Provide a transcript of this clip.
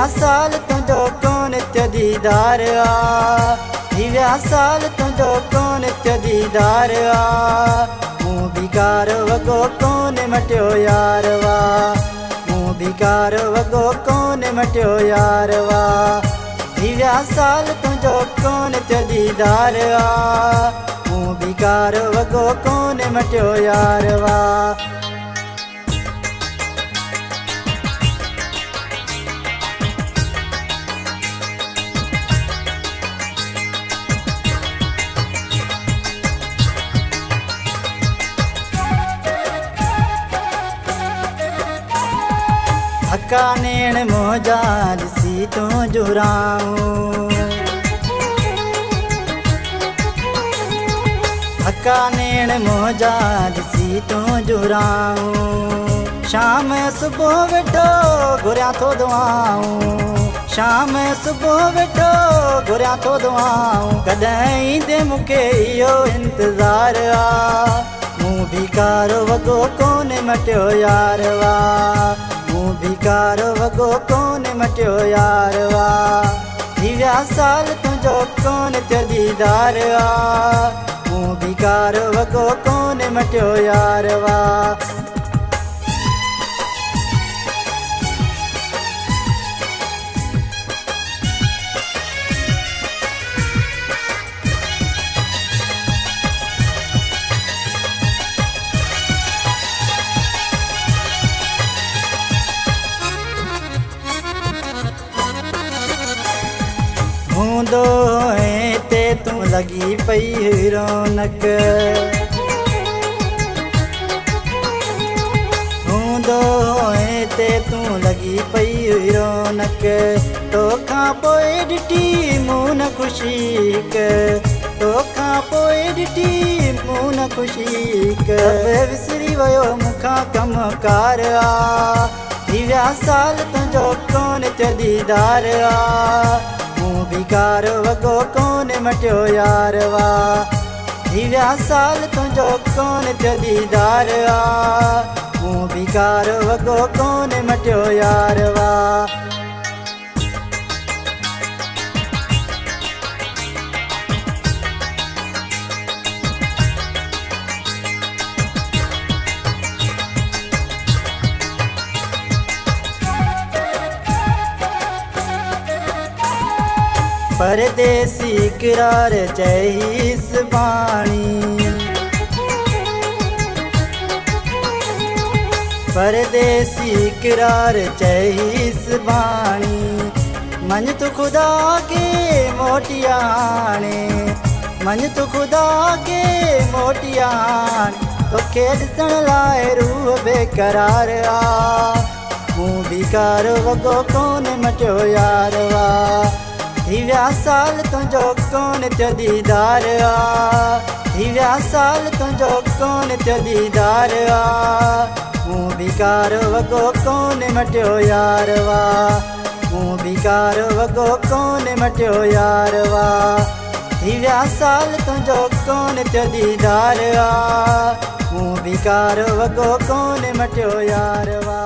साल तुझो को नित्य दीदार आ, दिव्या साल तुझो को नित्य दीदार आ। मूं बिकार वगो कोन मटियो यार वा, मूं बिकार वगो कोन मटियो यार वा। दिव्या साल तुझो को नित्य दीदार आ, मूं बिकार वगो कोन मटियो यार वा। हका नेण मोजा ॾिसी तूं जुराऊं, हका नेण मोजा ॾिसी तूं जुराऊं। शाम सुबुह वेठो घुरियां थो दुआऊं, शाम सुबुह वेठो घुरियां थो दुआऊं। कॾहिं ईंदे मूंखे इहो इंतज़ार आ, मूं बिकार वॻो कोन मटियो यार वा, मूं बिकार वॻो कोन मटियो यार वा। दिव्या साल तुझो को नित्य दीदार आ, मूं बिकार वॻो कोन मटियो यार वा। हूंदो ते तूं लॻी पई रौनक, हूंदो ते तूं लॻी पई रौनक। तोखां पोइ ॾिठी मूं न ख़ुशी हिक, तोखां पोइ ॾिठी मूं न ख़ुशी हिक। विसरी वियो मूंखां कमकार आ, दिव्या साल तुंहिंजो को नित्य दीदार आ, मूं बिकार वॻो कोन मटियो यार वा। दिव्या साल तुंहिंजो को नित्य दीदार आ, मूं बिकार वॻो कोन मटियो यार वा। परदेसी किरार चईस बाणी, परदेसी किरार चईस बाणी। मन तू खुदा के मोटिया आणे, मन तू खुदा के मोटिया आणे। तोखे ॾिसण लाइ रूह बेकरार आ, मूं बिकार वॻो कोन मटियो यार वा। दिव्या साल तुंहिंजो को नित्य दीदार आ, दिव्या साल तुंहिंजो को नित्य दीदार आ, मूं बिकार वॻो कोन मटियो यार वा, मूं बिकार वॻो कोन मटियो यार वा। दिव्या साल तुंहिंजो को नित्य दीदार आ, मूं बिकार वॻो कोन मटियो यार वा।